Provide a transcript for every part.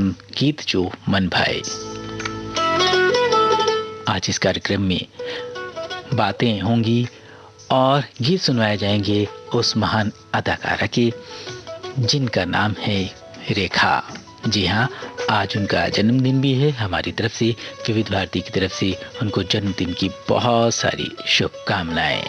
कार्यक्रम गीत जो मन भाए। आज इस कार्यक्रम में बातें होंगी और गीत सुनवाए जाएंगे उस महान अदाकारा के जिनका नाम है रेखा। जी हाँ, आज उनका जन्मदिन भी है। हमारी तरफ से, विविध भारती की तरफ से उनको जन्मदिन की बहुत सारी शुभकामनाएं।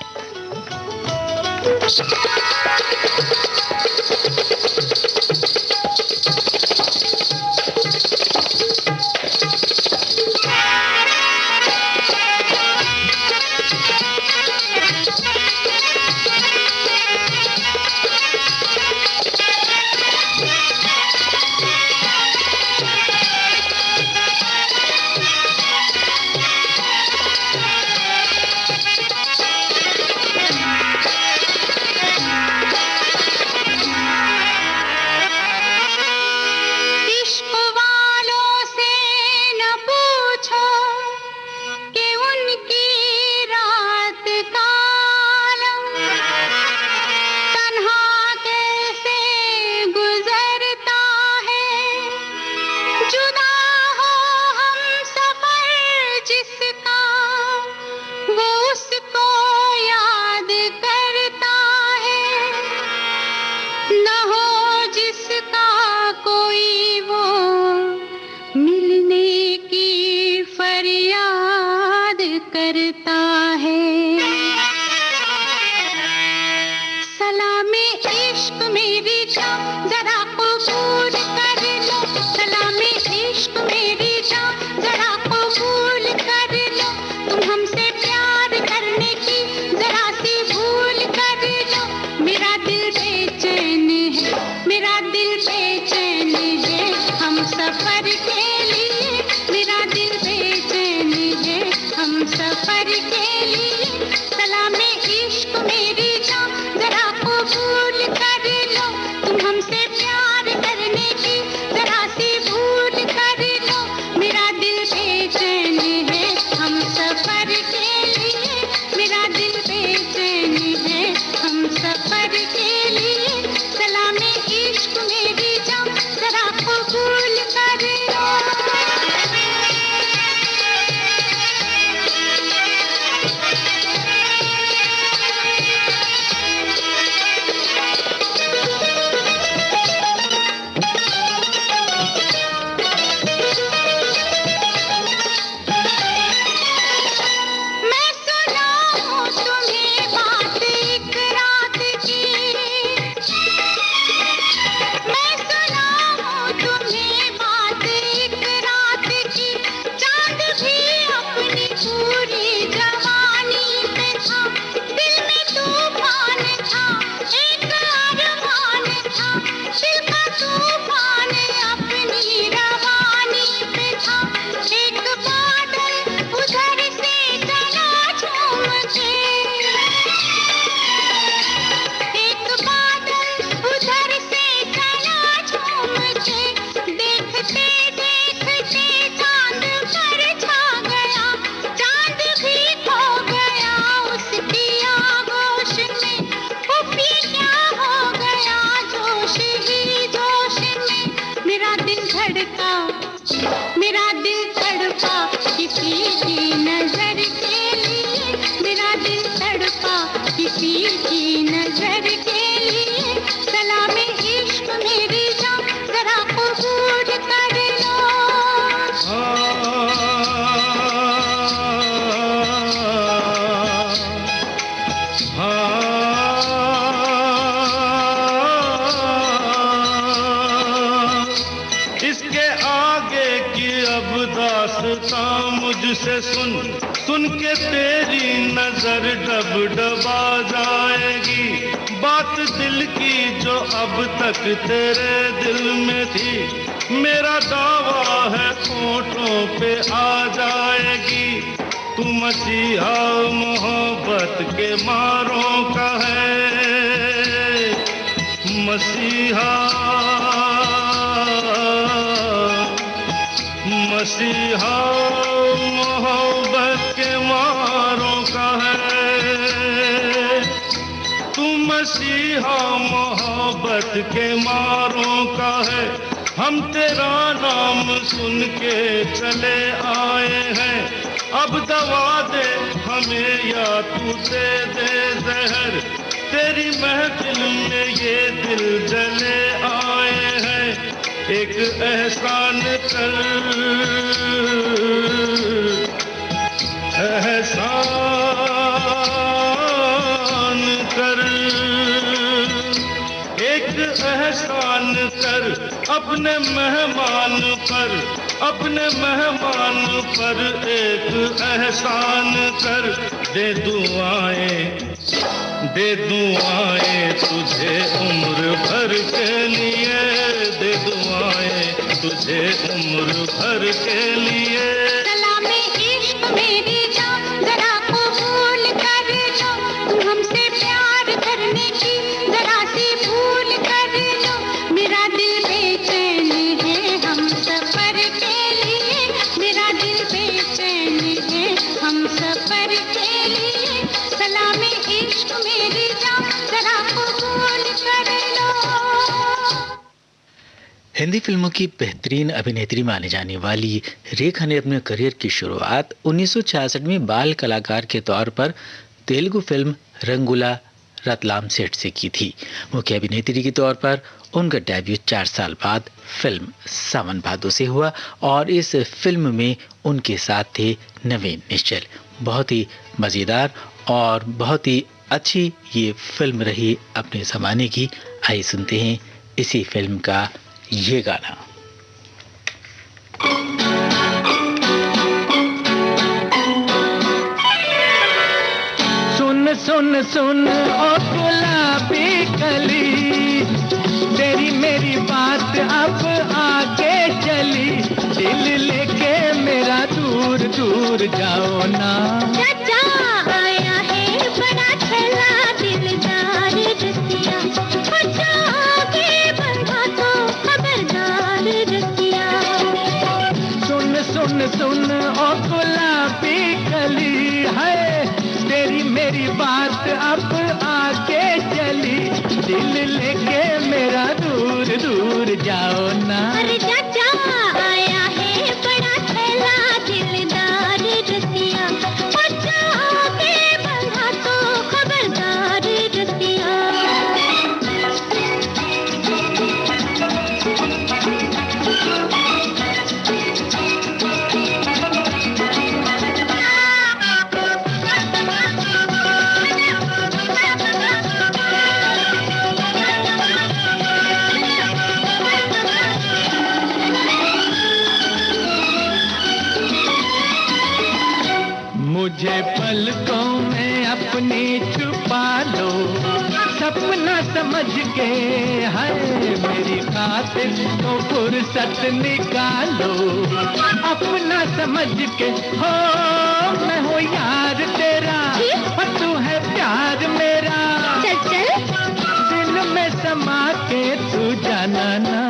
सुन के तेरी नजर डबडबा जाएगी। बात दिल की जो अब तक तेरे दिल में थी, मेरा दावा है होठों पे आ जाएगी। तू मसीहा मोहब्बत के मारों का है, मसीहा मसीहा मोहब्बत के मारों का है। तू मसीहा मोहब्बत के मारों का है। हम तेरा नाम सुन के चले आए हैं, अब दवा दे हमें या तू दे दे जहर, तेरी महफिल में ये दिल जले आए हैं, एक एहसान कर, एहसान कर, एक एहसान कर अपने मेहमान पर, अपने मेहमान पर एक एहसान कर, दे दुआएं तुझे उम्र भर के लिए, दे दुआएं तुझे उम्र भर के लिए। सलामे इश्क मेरी जान जरा कबूल कर लो, तुम हमसे प्यार करने की जरा सी भूल कर लो, मेरा दिल बेचैन है हम सफर के लिए, मेरा दिल बेचैन है हम सफर के लिए, सलामे इश्क मेरी जान जरा कबूल कर लो। हिंदी फिल्मों की बेहतरीन अभिनेत्री माने जाने वाली रेखा ने अपने करियर की शुरुआत 1966 में बाल कलाकार के तौर पर तेलुगु फिल्म रंगुला रतलाम सेठ से की थी। मुख्य अभिनेत्री के तौर पर उनका डेब्यू 4 साल बाद फिल्म सावन भादो से हुआ और इस फिल्म में उनके साथ थे नवीन निश्चल। बहुत ही मज़ेदार और बहुत ही अच्छी ये फिल्म रही अपने ज़माने की। आइए सुनते हैं इसी फिल्म का ये गाना। सुन सुन सुन ओ गुलाबी कली, तेरी मेरी बात अब आगे चली, दिल लेके मेरा दूर दूर जाओ ना। चाचा आया है बड़ा छला दिलदार रसिया, अच्छा आगे बढ़ा तो खबरदार रसिया। सुन सुन सुन ओ गुलाबी कली है, तेरी मेरी बात अब आगे चली, दिल लेके मेरा दूर दूर जाओ ना। अरे चाचा आया है बड़ा छला दिलदार रसिया, अच्छा आगे बढ़ा तो खबरदार रसिया। मुझे पलकों में अपनी छुपा लो, सपना समझ के है मेरी खातिर तो फुर्सत निकालो, अपना समझ के हो मैं हूँ यार तेरा और तू है प्यार मेरा, चल चल दिल में समा के तू जाना ना।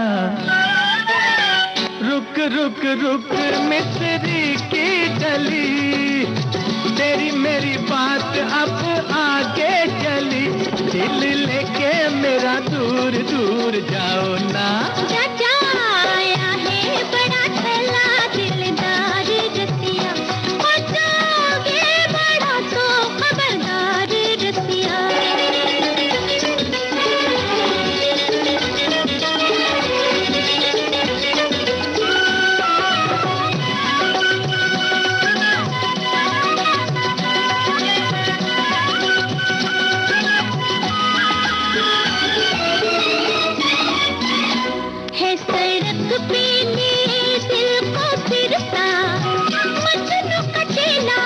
रुक रुक रुक मिस्री की डली, तेरी मेरी बात अब आगे चली, दिल लेके मेरा दूर दूर जाओ ना। चाचा आया है बड़ा छला दिलदार रसिया, अच्छा आगे बढ़ा तो खबरदार रसिया। है सड़क पीली दिल को फिरता, मजनू का चेला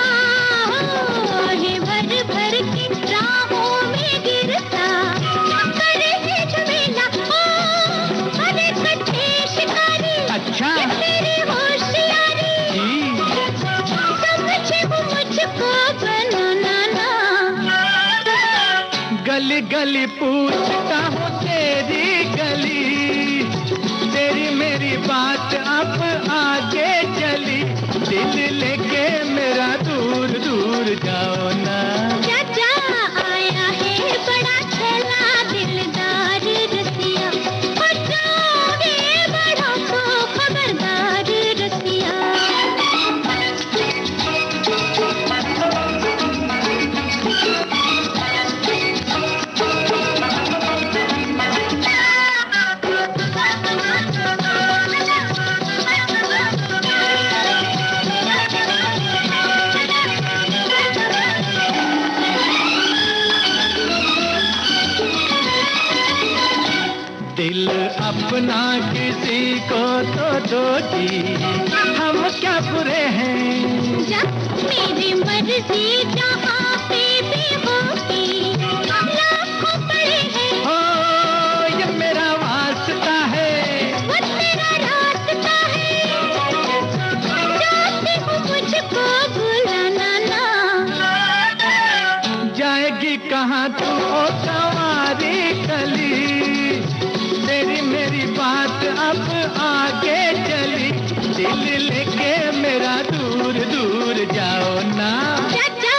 है भर भर के राहों में गिरता, करे है झमेला अरे कट्ठे शिकारी। अच्छा ये तेरी होशियारी समझे वो मुझको बनाना ना। गली गली पूछता हूँ तेरी गली, तेरी मेरी बात अब आगे चली, दिल लेके मेरा दूर दूर जाओ ना। चाचा आया है बड़ा छला दिलदार रसिया, अच्छा आगे बढ़ा दो जी, हम क्या बुरे हैं। जब मेरी मर्जी जहाँ पे भी होगी, लाखों पड़े हैं। हो ये मेरा वास्ता है, वो तेरा रास्ता है। चाहती हूँ मुझको भुलाना ना। जाएगी कहाँ तू ओ सवारी कली, तेरी मेरी बात अब आगे चली, दिल लेके मेरा दूर दूर जाओ ना। चाचा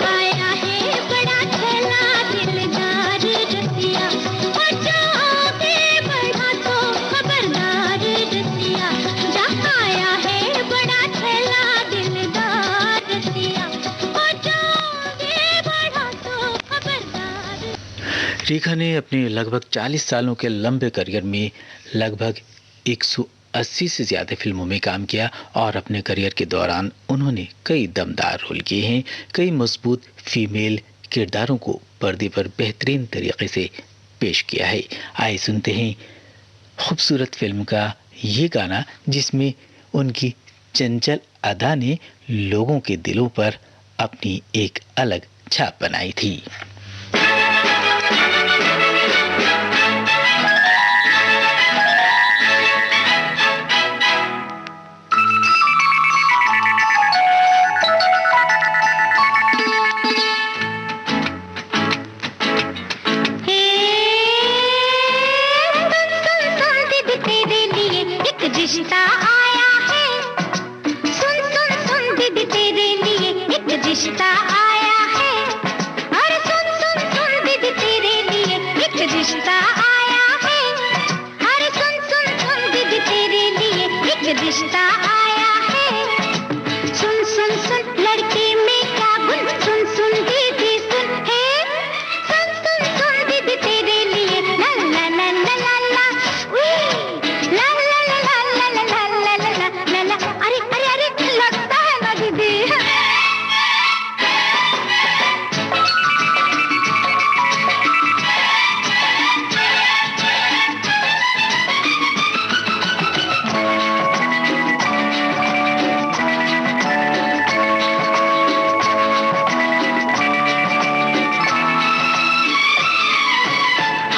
आया है बड़ा चला दिलदार रसिया, और जो आगे बढ़ा तो खबरदार रसिया। जा आया है बड़ा चला दिलदार रसिया, और जो आगे बढ़ा तो खबरदार। रेखा ने अपने लगभग 40 सालों के लंबे करियर में लगभग 180 से ज़्यादा फिल्मों में काम किया और अपने करियर के दौरान उन्होंने कई दमदार रोल किए हैं। कई मजबूत फीमेल किरदारों को पर्दे पर बेहतरीन तरीके से पेश किया है। आइए सुनते हैं खूबसूरत फिल्म का ये गाना, जिसमें उनकी चंचल अदा ने लोगों के दिलों पर अपनी एक अलग छाप बनाई थी। रिश्ता आया है, सुन सुन सुन दीदी तेरे लिए एक रिश्ता आया है। अरे सुन सुन सुन दीदी तेरे लिए एक रिश्ता आया है। अरे सुन सुन सुन दीदी तेरे लिए एक रिश्ता आया है। सुन सुन सुन लड़के में क्या गुण, सुन सुन दीदी सुन है। सुन सुन सुन दीदी तेरे लिए ला ला ला ला ला ला, उई ला ला ला ला ला ला ला ला ला ला ला। अरे अरे अरे लगता है ना दीदी।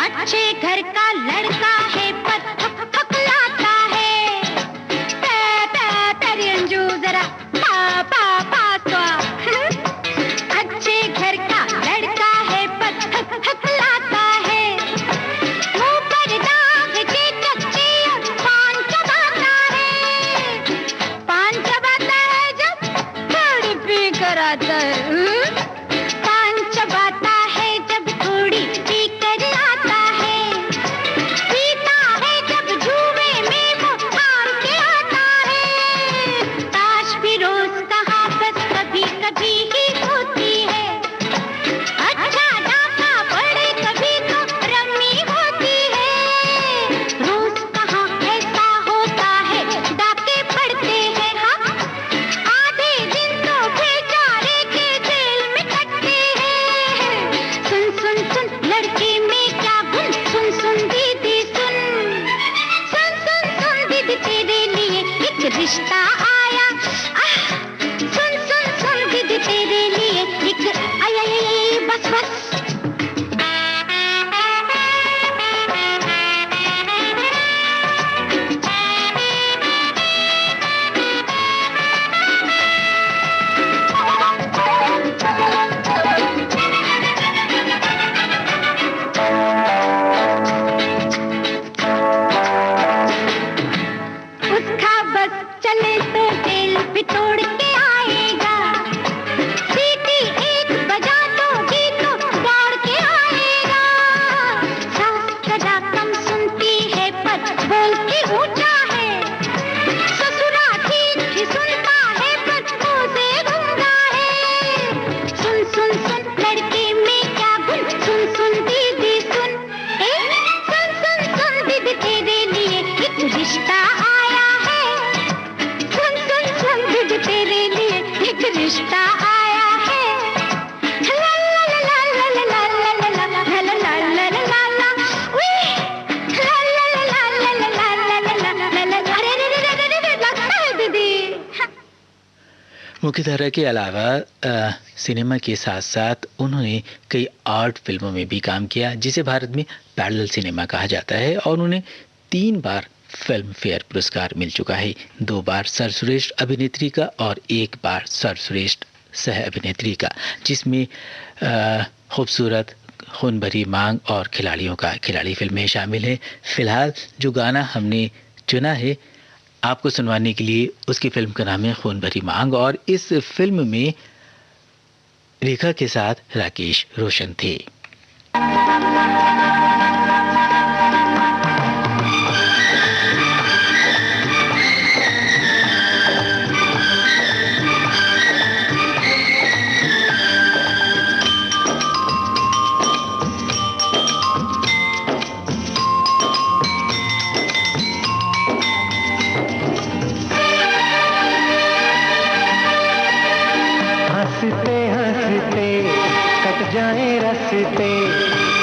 अच्छे घर का लड़का है पर थकलाता है। तेरी अंजू जरा पा पा पा स्वा। अच्छे घर का लड़का है पर थकलाता है। मुंह पर दाग के कच्चे और पान चबाता है। पान चबाता है जब थोड़ी पी कर आता है। पान चबाता है जब थोड़ी पी कर आता है। पीता है जब जुए में वो हार के आता है। ताश भी रोज कहाँ बस कभी कभी ही होती है। अच्छा डाका पड़े कभी तो रम्मी होती है। रोज कहाँ ऐसा होता है, डाके पड़ते हैं। हाँ आधे दिन तो बेचारे के जेल में कटते हैं। सुन सुन सुन लड़के में क्या गुण, सुन सुन दीदी सुन। सुन सुन सुन दीदी तेरे लिए एक रिश्ता आया। सुन सुन सुन दीदी तेरे लिए एक आय आय आय बस बस। उसका बस चले तो जेल भी तोड़ के आएगा। सीटी एक बजा दोगी तो दौड़ के आएगा। सास सदा कम सुनती है पर बोलती ऊंचा है। ससुरा ठीक ही सुनता है पर मुंह से गूंगा है। सुन सुन सुन लड़के में क्या गुण, सुन सुन दीदी सुन। सुन सुन सुन दीदी तेरे लिए एक रिश्ता आया है। सुन सुन सुन दीदी तेरे लिए एक रिश्ता आया है। ला ला ला ला ला ला ला ला ला ला ला ला ला ला ला, उई ला ला ला ला ला ला ला ला ला ला ला ला। अरे रे रे रे रे मुख्यधारा के अलावा सिनेमा के साथ साथ उन्होंने कई आर्ट फिल्मों में भी काम किया, जिसे भारत में पैरेलल सिनेमा कहा जाता है, और उन्हें 3 बार फिल्म फेयर पुरस्कार मिल चुका है। 2 बार सर्वश्रेष्ठ अभिनेत्री का और 1 बार सर्वश्रेष्ठ सह अभिनेत्री का, जिसमें खूबसूरत, खून भरी मांग और खिलाड़ियों का खिलाड़ी फिल्में शामिल हैं। फिलहाल जो गाना हमने चुना है आपको सुनवाने के लिए, उसकी फिल्म का नाम है खून भरी मांग, और इस फिल्म में रेखा के साथ राकेश रोशन थे। जाए रास्ते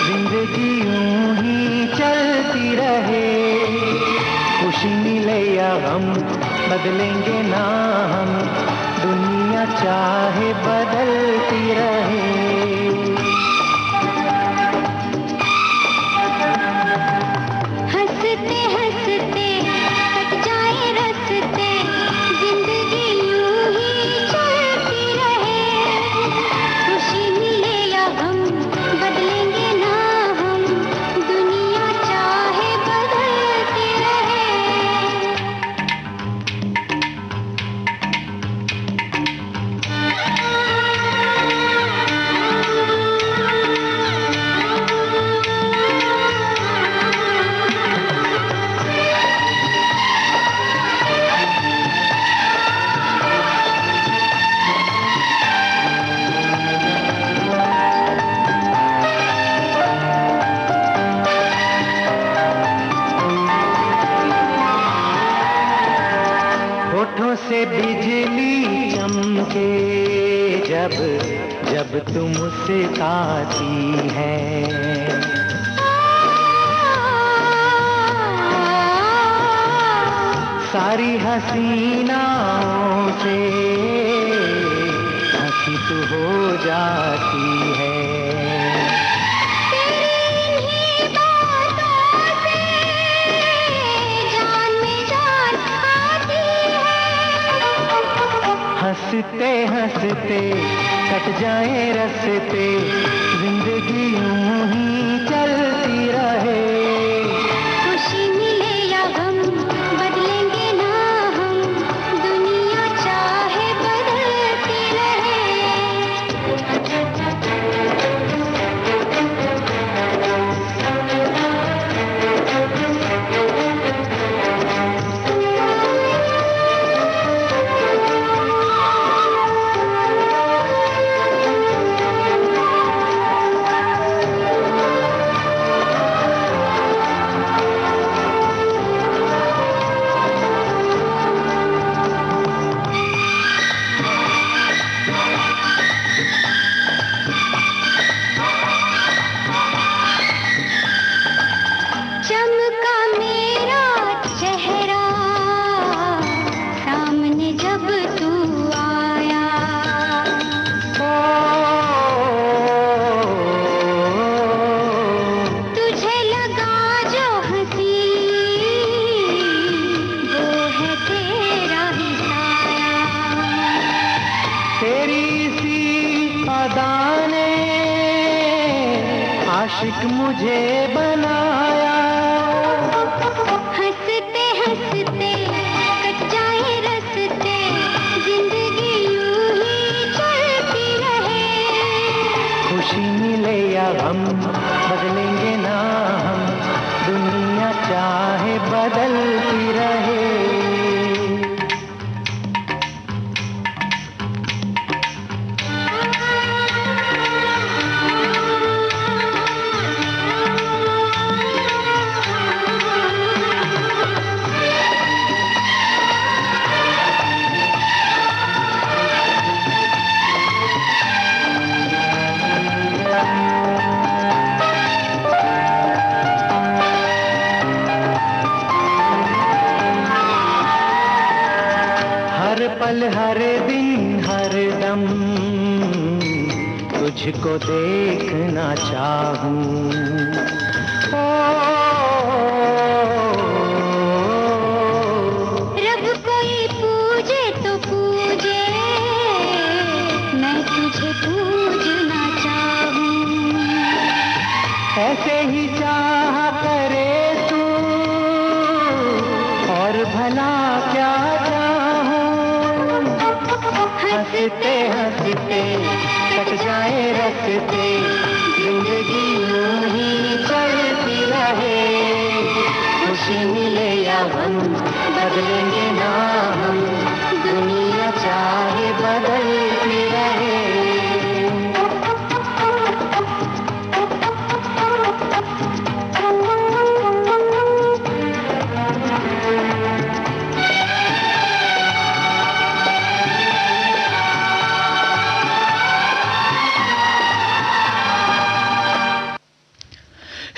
जिंदगी यूं ही चलती रहे, खुशी मिले या गम बदलेंगे ना हम, दुनिया चाहे बदलती रहे। हंसते हंसते कट जाए रास्ते, जिंदगी यूं ही चलती रहे, खुशी मिले या गम बदलेंगे ना हम, दुनिया चाहे बदलती रहे। होठों से बिजली चमके जब जब तुम मुस्कुराती है, सारी हसीनाओं से हंसी तू हो जाती है। हंसते हंसते कट जाए रास्ते, जिंदगी यूं ही चलती रहे, खुशी मिले या गम बदलेंगे ना हम, दुनिया चाहे बदलती रहे। चमका मेरा चेहरा सामने जब तू आया, तुझे लगा जो हंसी वो है तेरा ही साया, तेरी सी अदा ने आशिक मुझे बनाया। हंसते हंसते कट जाए रास्ते, जिंदगी यूं ही चलती रहे, खुशी मिले या गम बदलेंगे ना हम, दुनिया चाहे बदलती रहे। पल हर दिन हर दम तुझको देखना चाहूं। ओ रब कोई पूजे तो पूजे, मैं तुझे पूजना चाहूं। ऐसे ही चाह करे तू और भला क्या चाहूं। हंसते हंसते कट जाए रखते, जिंदगी यूं ही चलती रहे। खुशी मिले या हम बदलेंगे ना हम, दुनिया चाहे बदलती रहे।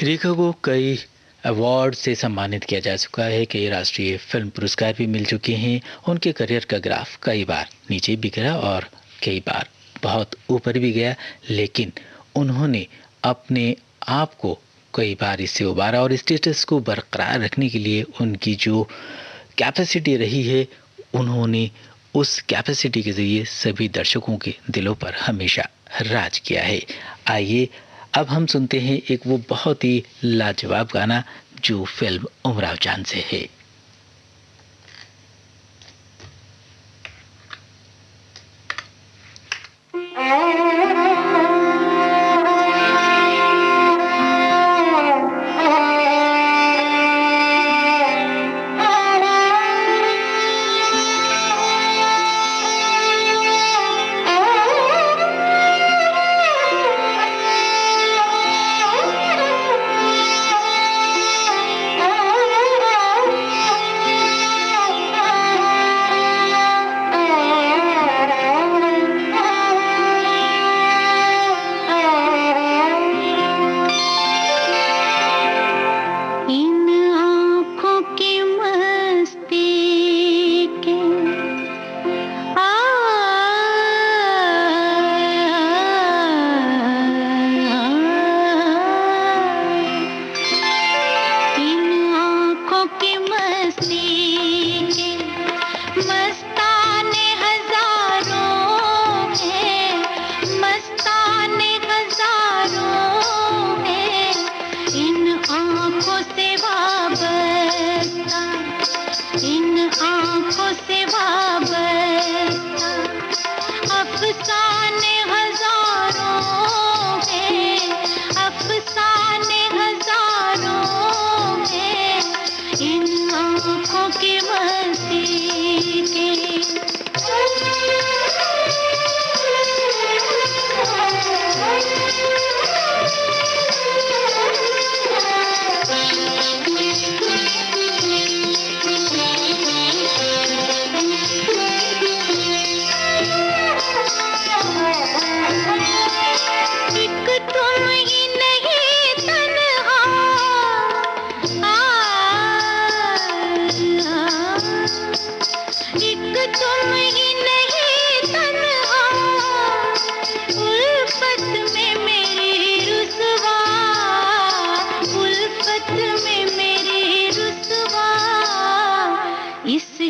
रेखा को कई अवार्ड से सम्मानित किया जा चुका है, कई राष्ट्रीय फिल्म पुरस्कार भी मिल चुके हैं। उनके करियर का ग्राफ कई बार नीचे भी गिरा और कई बार बहुत ऊपर भी गया, लेकिन उन्होंने अपने आप को कई बार इससे उबारा और स्टेटस को बरकरार रखने के लिए उनकी जो कैपेसिटी रही है, उन्होंने उस कैपेसिटी के ज़रिए सभी दर्शकों के दिलों पर हमेशा राज किया है। आइए अब हम सुनते हैं एक वो बहुत ही लाजवाब गाना जो फिल्म उमराव जान से है।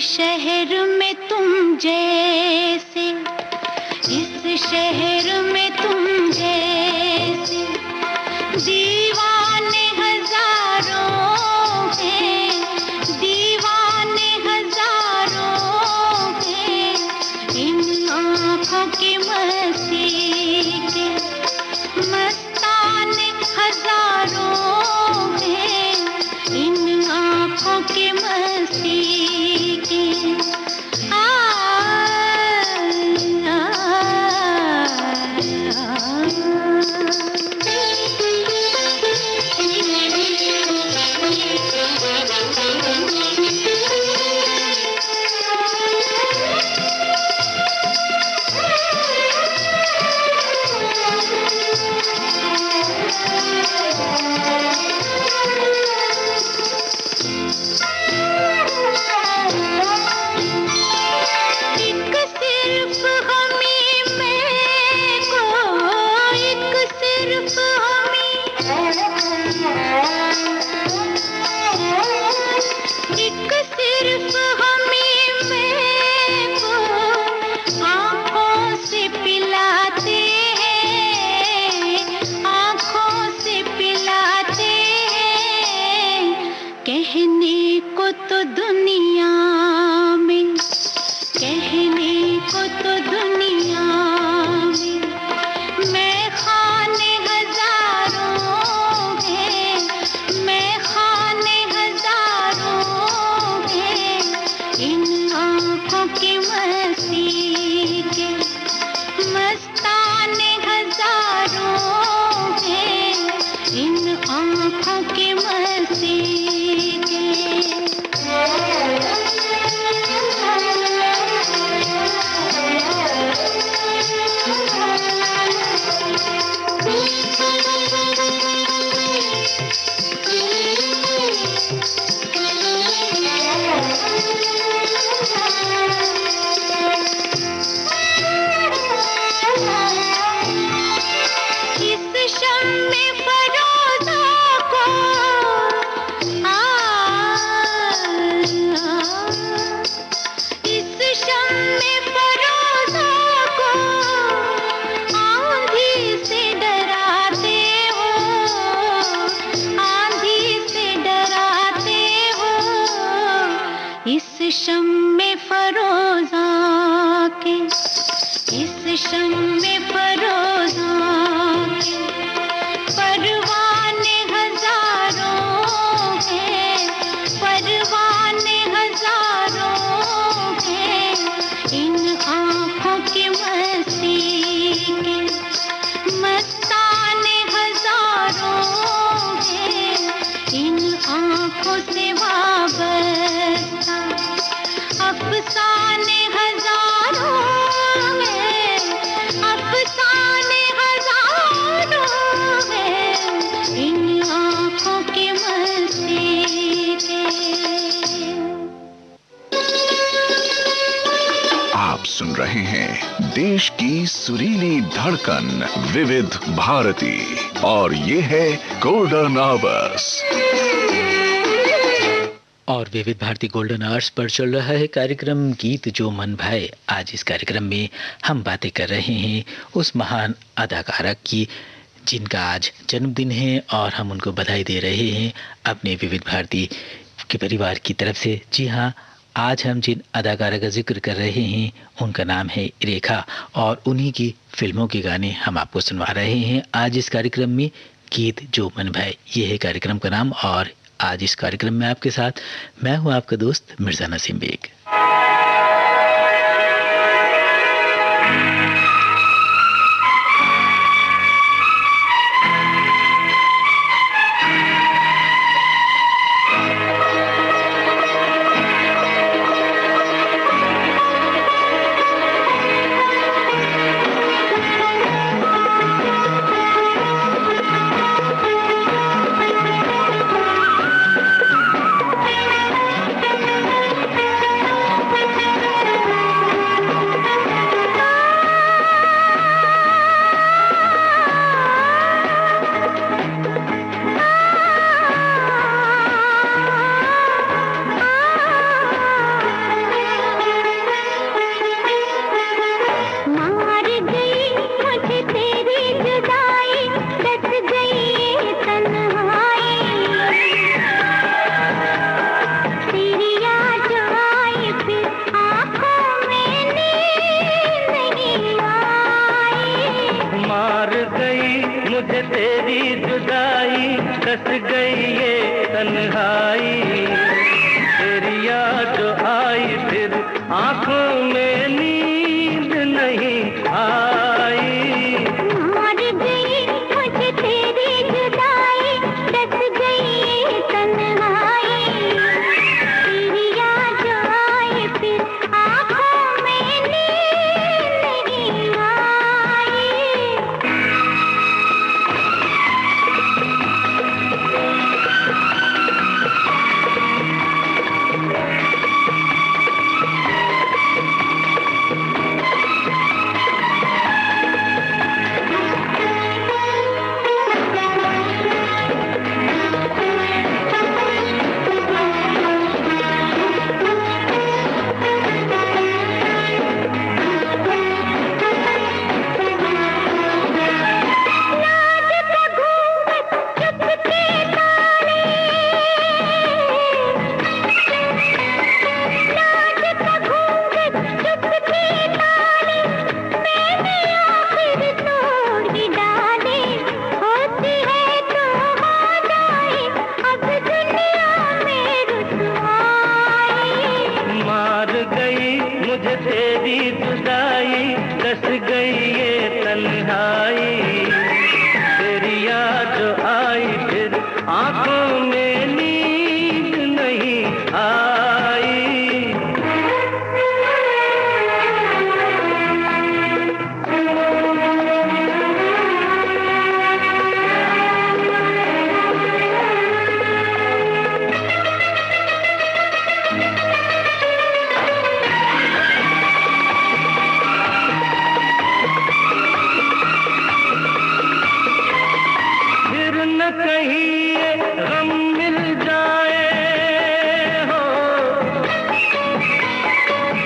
शहर में तुम जैसे, इस शहर में तुम जैसे दीवाने हजारों हैं, दीवाने हजारों हैं। इन आँखों की मस्ती के मस्ताने हजारों हैं, इन आँखों की मस्ती के। दुनिया में, मैं खाने हजारों हैं, मैं खाने हजारों हैं, इन आँखों की मस्ती के मस्ताने हजारों हैं, इन आँखों की मस्ती के। इस शम्मे फरोज़ा को इस शम्मे फरोज़ा को आंधी से डराते हो, आंधी से डराते हो, इस शम्मे फरोज़ा के, इस शम्मे फरोज़ा के परवाने हजारों हैं, परवाने हजारों हैं, इन आँखों की मस्ती के मस्ताने हजारों हैं, इन आँखों से वाबस्ता अफसाने हजारों हैं, अफसाने हजारों हैं, इन आँखों की मस्ती के। आप सुन रहे हैं देश की सुरीली धड़कन विविध भारती और ये है गोल्डन आवर्स। और विविध भारती गोल्डन आवर्स पर चल रहा है कार्यक्रम गीत जो मन भाए। आज इस कार्यक्रम में हम बातें कर रहे हैं उस महान अदाकारा की जिनका आज जन्मदिन है और हम उनको बधाई दे रहे हैं अपने विविध भारती के परिवार की तरफ से। जी हाँ, आज हम जिन अदाकारा का जिक्र कर रहे हैं उनका नाम है रेखा और उन्हीं की फिल्मों के गाने हम आपको सुनवा रहे हैं आज इस कार्यक्रम में गीत जो मन भाए। ये है कार्यक्रम का नाम और आज इस कार्यक्रम में आपके साथ मैं हूं आपका दोस्त मिर्जा नसीम बेग। गई मुझे तेरी जुदाई, दस गई ये तन्हाई। तेरी याद जो आई फिर आंखों में नींद नहीं आई। कहीं ये गम मिल जाए हो,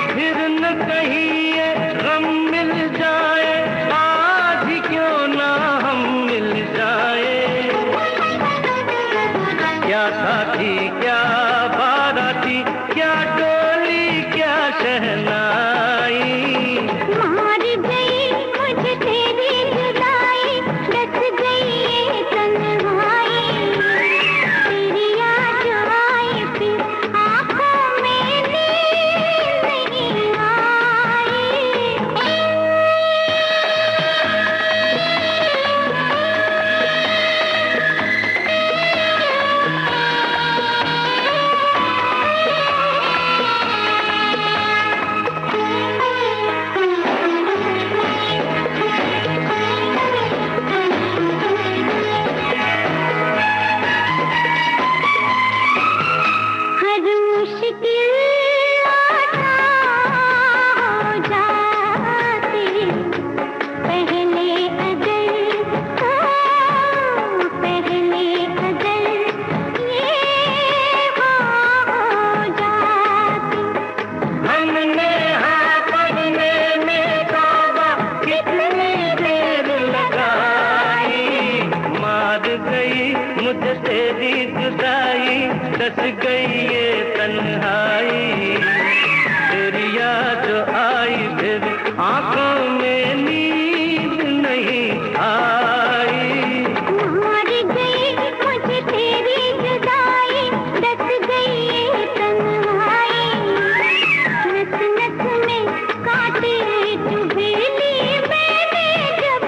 फिर न कहीं ये गम मिल जाए, आज ही क्यों ना हम मिल जाए। क्या साथी क्या बाराती, क्या डोली क्या शहनाई। मार गई मुझे तेरी जुदाई, दस गई ये तन्हाई। तेरी याद आई फिर आंखों में नींद नहीं आई। हर मुश्किल आसान हो जाती, पहले अगर ये हो जाती। हमने हाँ पढ़ने में तौबा कितनी देर लगाई। मार गई मुझे तेरी जुदाई, दस गई ये तन्हाई। तेरी याद जो आई फिर आंखों में नींद नहीं आई। मार गई मुझे तेरी जुदाई, दस गई ये तन्हाई। नस नस में कांटे चुभे ली मैंने जब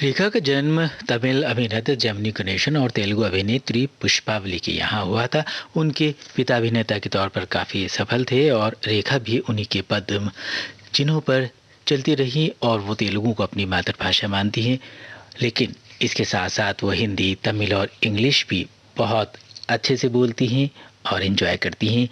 रेखा का जन्म तमिल अभिनेता जेमिनी गणेशन और तेलुगु अभिनेत्री पुष्पावली के यहाँ हुआ था। उनके पिता अभिनेता के तौर पर काफ़ी सफल थे और रेखा भी उन्हीं के पद्म चिन्हों पर चलती रही और वो तेलुगु को अपनी मातृभाषा मानती हैं, लेकिन इसके साथ साथ वो हिंदी, तमिल और इंग्लिश भी बहुत अच्छे से बोलती हैं और एंजॉय करती हैं।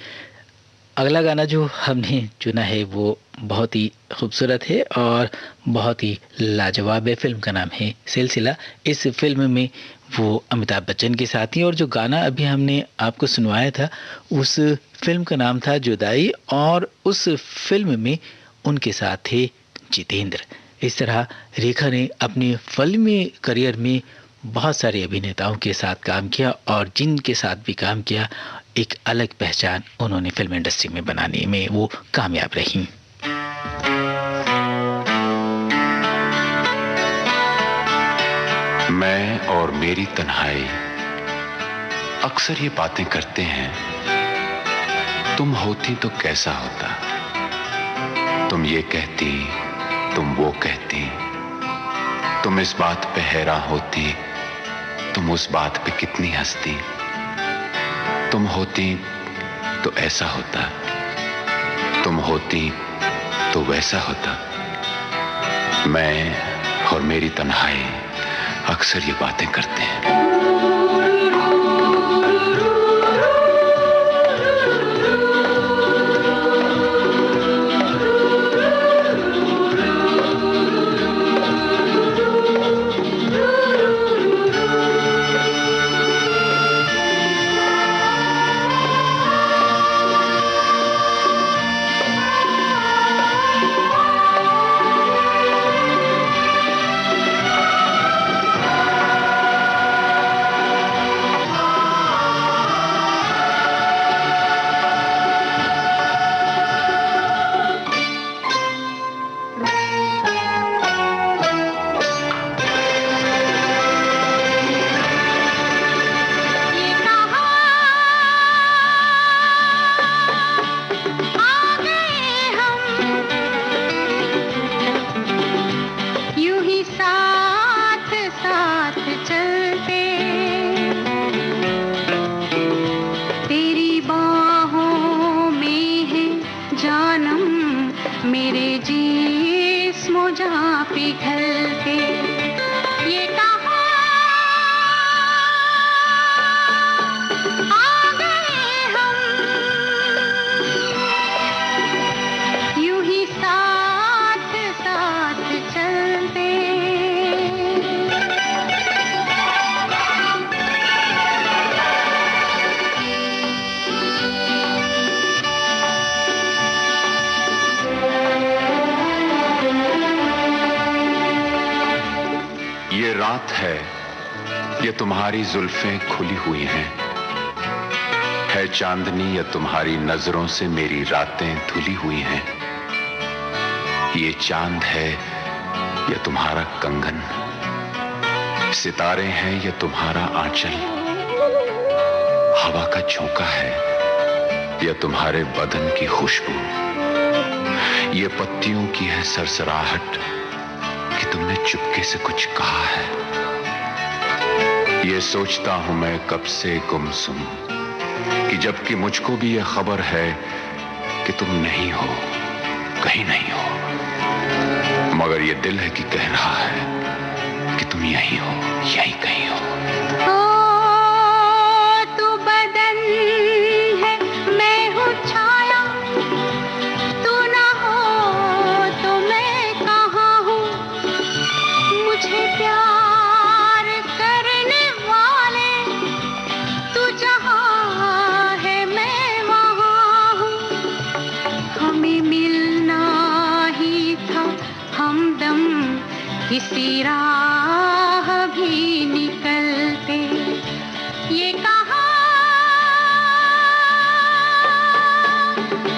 अगला गाना जो हमने चुना है वो बहुत ही खूबसूरत है और बहुत ही लाजवाब है। फिल्म का नाम है सिलसिला। इस फिल्म में वो अमिताभ बच्चन के साथ ही, और जो गाना अभी हमने आपको सुनवाया था उस फिल्म का नाम था जुदाई, और उस फिल्म में उनके साथ थे जितेंद्र। इस तरह रेखा ने अपने फिल्मी करियर में बहुत सारे अभिनेताओं के साथ काम किया और जिनके साथ भी काम किया एक अलग पहचान उन्होंने फिल्म इंडस्ट्री में बनाने में वो कामयाब रहीं। मैं और मेरी तन्हाई अक्सर ये बातें करते हैं, तुम होती तो कैसा होता। तुम ये कहती, तुम वो कहती, तुम इस बात पे हैरान होती, तुम उस बात पे कितनी हंसती। तुम होती तो ऐसा होता, तुम होती तो वैसा होता। मैं और मेरी तन्हाई अक्सर ये बातें करते हैं। इस मौजा पिघलते, ये कहाँ आ गए हम, यूं ही साथ साथ चलते। ये रात है, ये तुम्हारी जुल्फें खुली हुई हैं, है चांदनी या तुम्हारी नजरों से मेरी रातें धुली हुई हैं। ये चांद है या तुम्हारा कंगन, सितारे हैं या तुम्हारा आंचल, हवा का झोंका है या तुम्हारे बदन की खुशबू, ये पत्तियों की है सरसराहट कि तुमने चुपके से कुछ कहा है। ये सोचता हूं मैं कब से गुमसुम कि जबकि मुझको भी ये खबर है कि तुम नहीं हो, कहीं नहीं हो, मगर ये दिल है कि कह रहा है कि तुम यहीं हो, यहीं कहीं हो। तू बदन है, मैं हूँ छाया, तू ना हो तो मैं कहाँ हूँ, मुझे प्यार करने वाले, तू जहाँ है मैं वहाँ हूँ, हमें मिलना ही था हमदम किसी राह भी निकलते, ये कहाँ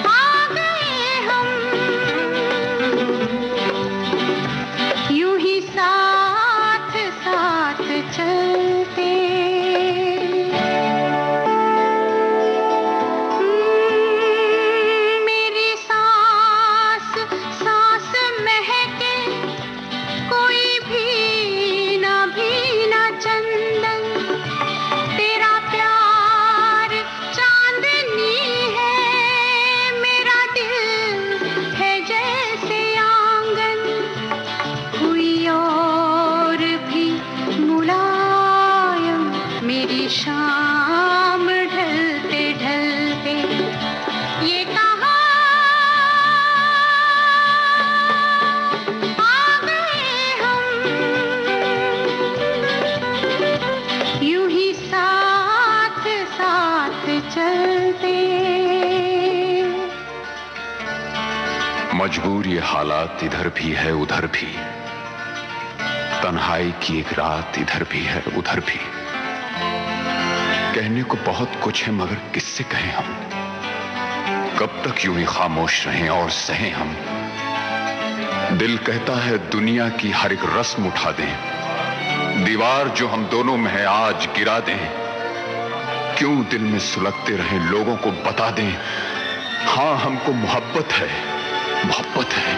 आ गए हम, यूं ही साथ साथ चलते। मेरी सांस सांस महके, कोई भी ना चंदन, तेरा प्यार चांदनी है, मेरा दिल है जैसे आंगन, कोई और भी मुलायम, मेरी शाम ढलते ढलते, ये कहाँ आ गए हम, यूं ही साथ साथ चलते। मजबूर ये हालात इधर भी है उधर भी, तन्हाई की एक रात इधर भी है उधर भी, कहने को बहुत कुछ है मगर किससे कहें हम, कब तक यूं ही खामोश रहें और सहें हम। दिल कहता है दुनिया की हर एक रस्म उठा दें, दीवार जो हम दोनों में है आज गिरा दें, क्यों दिल में सुलगते रहें लोगों को बता दें, हाँ हमको मोहब्बत है, मोहब्बत है,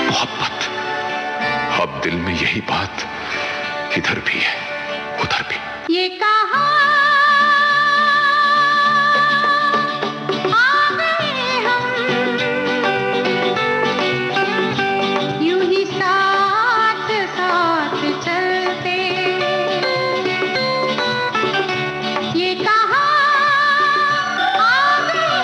मोहब्बत। अब दिल में यही बात इधर भी है उधर भी। ये कहाँ आ गए हम, यूं ही साथ साथ चलते, ये कहाँ आ गए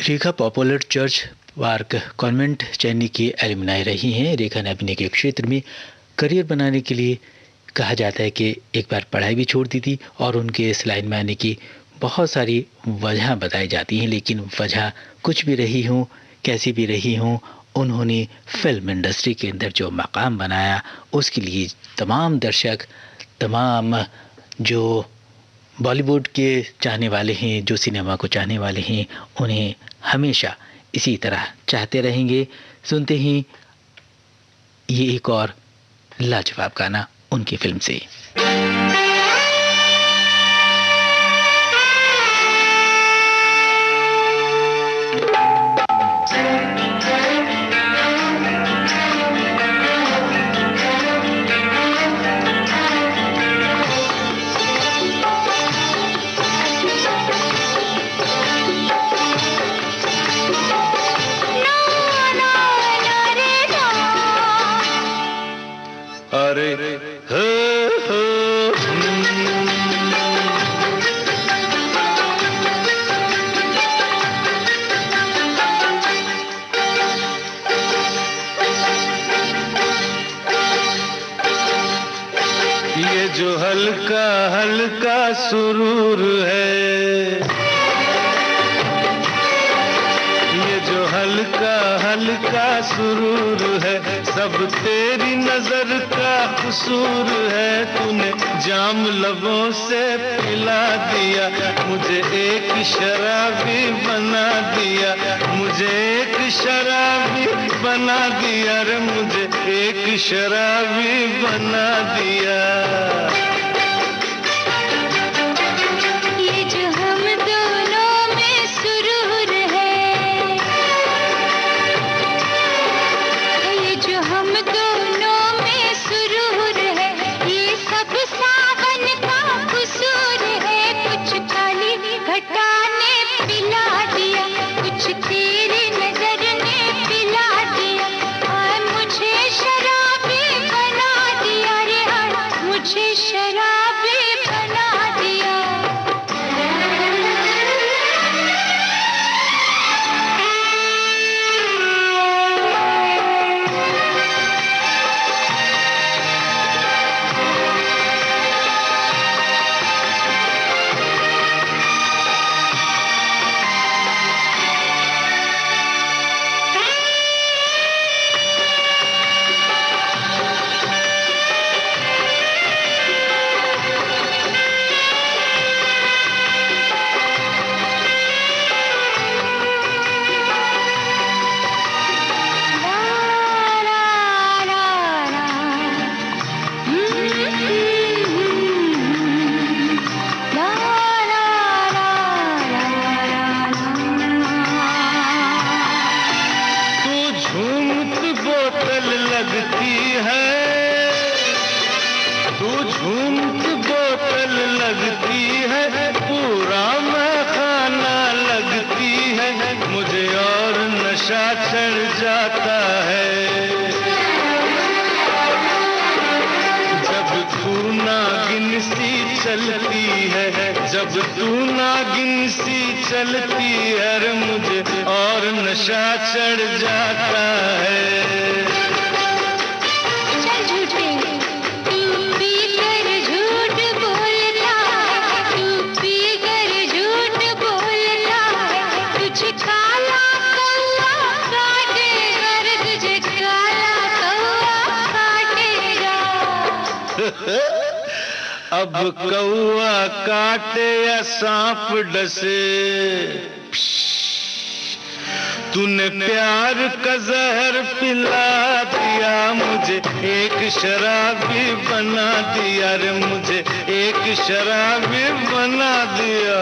Rekha popular church park convent Chennai की एलुमनाई रही हैं। रेखा ने अभिनय के क्षेत्र में करियर बनाने के लिए कहा जाता है कि एक बार पढ़ाई भी छोड़ दी थी और उनके इस लाइन में आने की बहुत सारी वजह बताई जाती हैं, लेकिन वजह कुछ भी रही हो, कैसी भी रही हो, उन्होंने फिल्म इंडस्ट्री के अंदर जो मकाम बनाया उसके लिए तमाम दर्शक, तमाम जो बॉलीवुड के चाहने वाले हैं, जो सिनेमा को चाहने वाले हैं, उन्हें हमेशा इसी तरह चाहते रहेंगे। सुनते ही ये एक और लाजवाब गाना उनकी फिल्म से। अरे हो ये जो हल्का हल्का सुरूर है, ये जो हल्का हल्का सुरूर है, सब तेरी नजर का कसूर है। तूने जाम लबों से पिला दिया, मुझे एक शराबी बना दिया, मुझे एक शराबी बना दिया रे, मुझे एक शराबी बना दिया। ये जो हम दोनों में सुरूर है, ये जो हम दोनों में सुरूर है, ये सब सावन का कसूर है। कुछ काली घटा ने पिला दिया, कुछ तेरी नजर ने पिला दिया, और मुझे शराबी बना दिया रे, मुझे शराबी बना दिया। जब तू नागिन सी चलती है रे, मुझे और नशा चढ़ जाता है। चल झूठे, तू पी कर झूठ बोलता है, तू पी कर झूठ बोलता है, तुझे काला कौवा काटेगा रे, तुझे काला कौवा काटेगा। अब कौआ काटे या सांप डसे, तूने प्यार का जहर पिला दिया, मुझे एक शराबी बना दिया रे, मुझे एक शराबी बना दिया।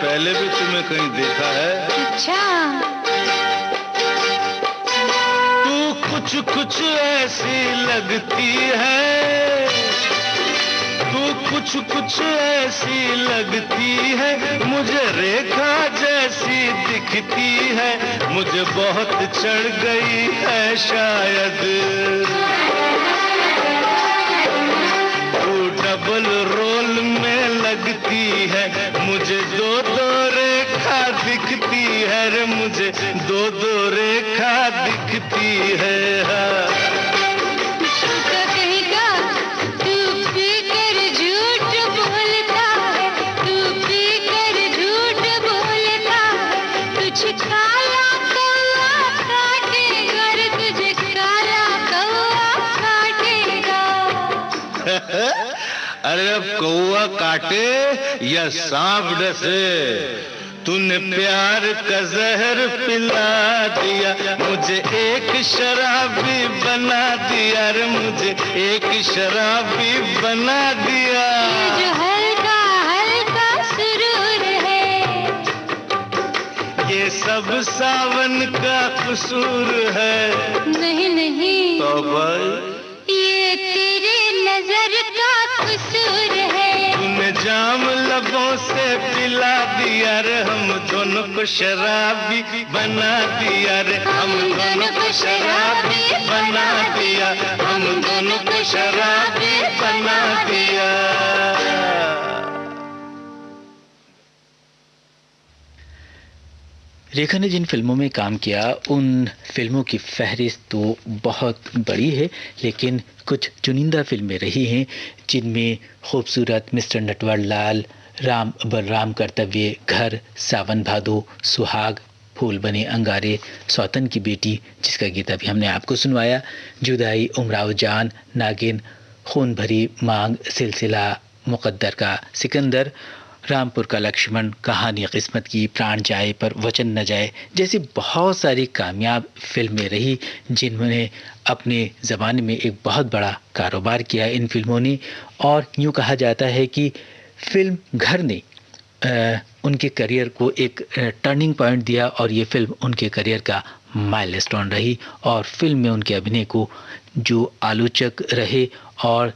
पहले भी तुम्हें कहीं देखा है? अच्छा, तू कुछ कुछ ऐसी लगती है, तू कुछ कुछ ऐसी लगती है, मुझे रेखा जैसी दिखती है, मुझे बहुत चढ़ गई है शायद। तू डबल रोल रोल में लगती है, मुझे दो दो रेखा दिखती है रे, मुझे दो दो रेखा दिखती है। झूठा कहेगा तू पी कर झूठ बोलता है, तू पी कर झूठ बोलता है, तुझे काला कौवा काटेगा रे, तुझे काला कौवा काटेगा। अरे अब कौवा काटे या सांप डसे, तूने प्यार का जहर पिला दिया, मुझे एक शराबी बना दिया रे, मुझे एक शराबी बना दिया। ये जो हल्का हल्का सुरूर है, ये सब सावन का कसूर है। नहीं नहीं तो भाई ये तेरे नजर का कसूर है। तूने जाम लबों से पिला दिया रे, हम दोनों को शराबी बना दिया रे, हम दोनों को शराबी बना दिया, हम दोनों को शराबी बना दिया। रेखा ने जिन फिल्मों में काम किया उन फिल्मों की फहरिस्त तो बहुत बड़ी है, लेकिन कुछ चुनिंदा फिल्में रही हैं जिनमें खूबसूरत मिस्टर नटवरलाल, राम बलराम कर्तव्य, घर, सावन भादो, सुहाग, फूल बने अंगारे, सौतन की बेटी जिसका गीत अभी हमने आपको सुनवाया, जुदाई, उमराव जान, नागिन, खून भरी मांग, सिलसिला, मुकद्दर का सिकंदर, रामपुर का लक्ष्मण, कहानी किस्मत की, प्राण जाए पर वचन न जाए जैसी बहुत सारी कामयाब फिल्में रही जिन्होंने अपने ज़माने में एक बहुत बड़ा कारोबार किया इन फिल्मों ने। और यूँ कहा जाता है कि फिल्म घर ने उनके करियर को एक टर्निंग पॉइंट दिया और ये फिल्म उनके करियर का माइलस्टोन रही, और फिल्म में उनके अभिनय को जो आलोचक रहे और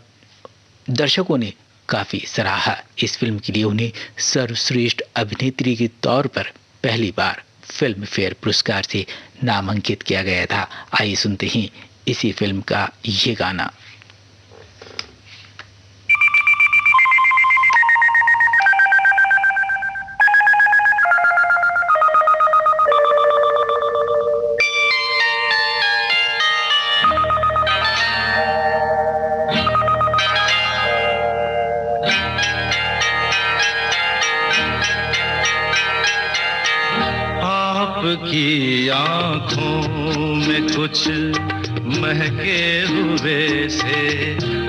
दर्शकों ने काफ़ी सराहा। इस फिल्म के लिए उन्हें सर्वश्रेष्ठ अभिनेत्री के तौर पर पहली बार फिल्म फेयर पुरस्कार से नामांकित किया गया था। आइए सुनते हैं इसी फिल्म का ये गाना। आपकी आंखों में कुछ महके हुए से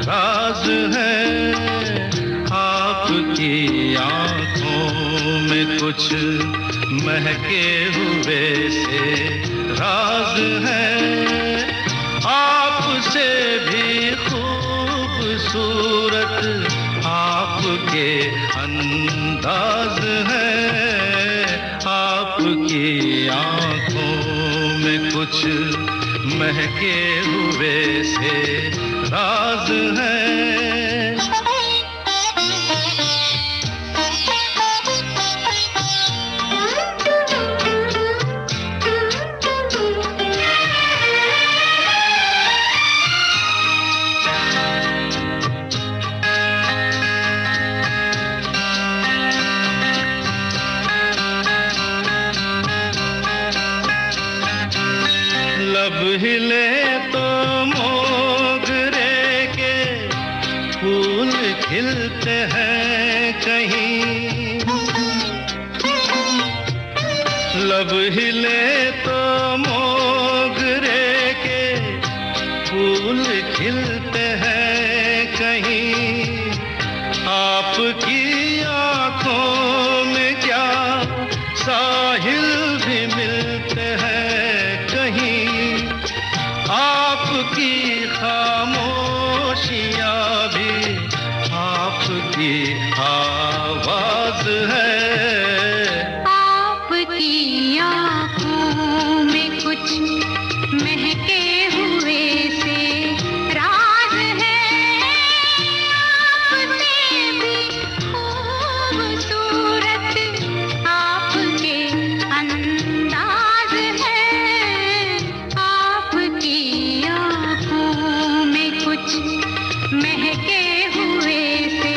राज है, आपकी आंखों में कुछ महके हुए से राज है, आपसे भी खूबसूरत आपके अंदाज है, आपकी आंखों में कुछ महके हुए से राज है। लब हिले तो मोगरे के फूल खिलते हैं कहीं, लब हिले तो मोगरे के फूल खिलते हैं कहीं, आपकी आंखों में क्या साहिल भी मिलते हैं कहीं, आपकी खामोशियाँ भी आपकी आवाज है, आपकी आँखों में कुछ महके हुए से राज है, आपसे भी खूबसूरत आपके अंदाज है, आपकी आँखों में कुछ महके हुए से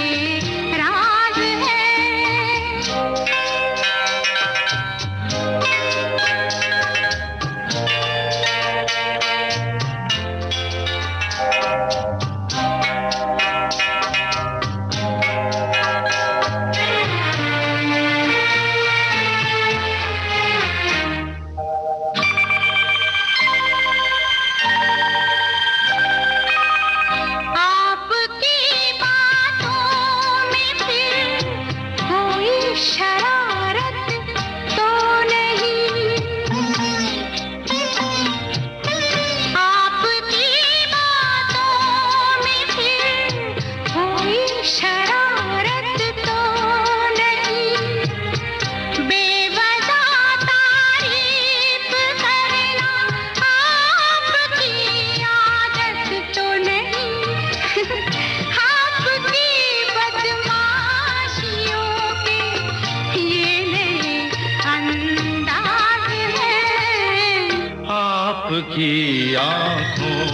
की आंखों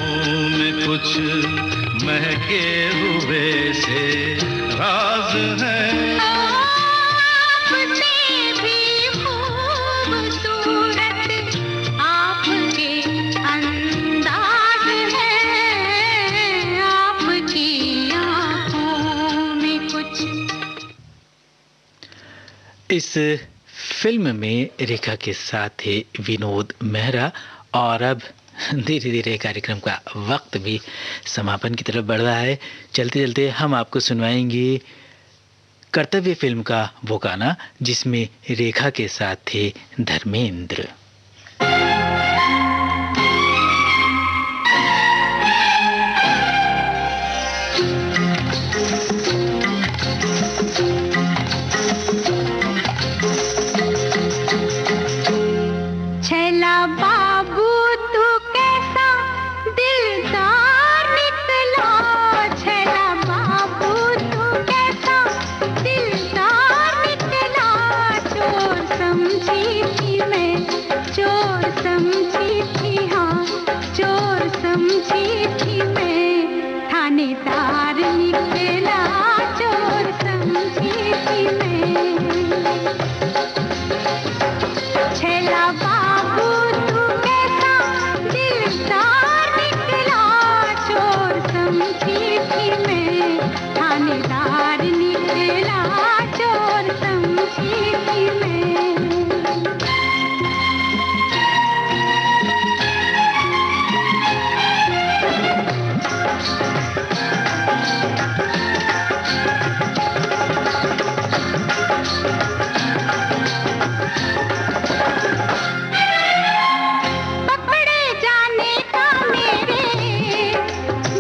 में कुछ महके हुए से राज है। आपसे भी खूबसूरत आपके अंदाज है, आपकी आंखों में कुछ। इस फिल्म में रेखा के साथ थे विनोद मेहरा। और अब धीरे धीरे कार्यक्रम का वक्त भी समापन की तरफ बढ़ रहा है। चलते चलते हम आपको सुनवाएंगे कर्तव्य फिल्म का वो गाना जिसमें रेखा के साथ थे धर्मेंद्र। छैला बाबू तू कैसा दिलदार निकला, छैला बाबू तू कैसा दिलदार निकला। चोर समझी थी मैं, चोर समझी थी, हाँ चोर समझी थी मैं, थानेदार निकला चोर समझी थी मैं। छैला बाबू तू कैसा दिलदार निकला, चोर समझी थी मैं, थानेदार निकला चोर समझी थी मैं। पकड़े जाने का मेरे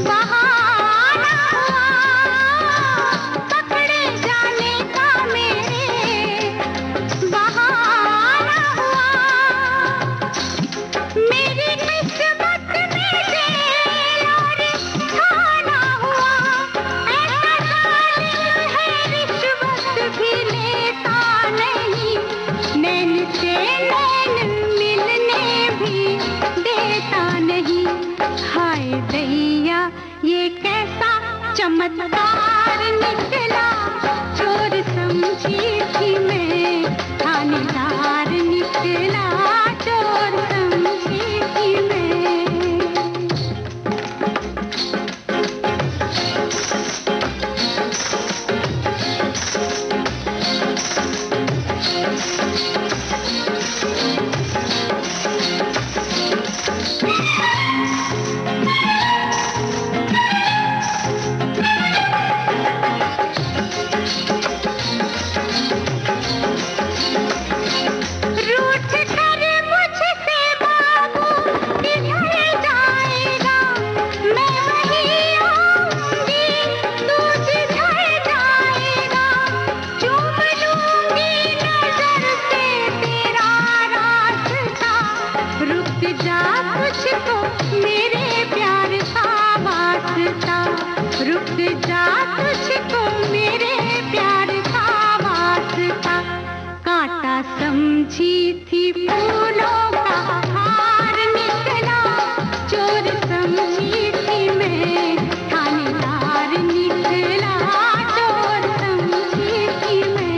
बहाना हुआ, पकड़े जाने का मेरे बहाना हुआ। मेरी किस्मत में जेल और खाना हुआ, ऐसा जालिम है रिश्वत भी लेता नहीं, नैन से नैन मिलने भी देता नहीं। हाय दैया ये कैसा चमत्कार निकला, चोर समझी थी मैं, थानेदार निकला चोर समझी थी मैं। रूठ कर मुझसे बाबू किधर जाएगा, मैं वहीं आऊंगी तू जिधर जाएगा। चूम लूंगी नजर से तेरा रास्ता, रुक जा तुझको मेरे प्यार का वास्ता, रुक जा तुझको मेरे प्यार का वास्ता। कांटा समझी थी फूलों का हार निकला, चोर समझी थी मैं, थानेदार निकला चोर समझी थी मैं।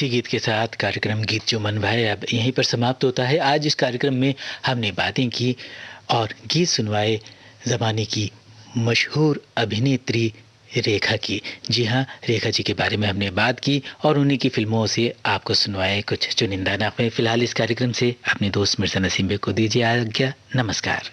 इसी गीत के साथ कार्यक्रम गीत जो मन भाए अब यहीं पर समाप्त होता है। आज इस कार्यक्रम में हमने बातें की और गीत सुनवाए ज़माने की मशहूर अभिनेत्री रेखा की। जी हाँ, रेखा जी के बारे में हमने बात की और उन्हीं की फिल्मों से आपको सुनवाए कुछ चुनिंदा नगमे। फिलहाल इस कार्यक्रम से अपने दोस्त मिर्ज़ा नसीम बेग को दीजिए आज्ञा। नमस्कार।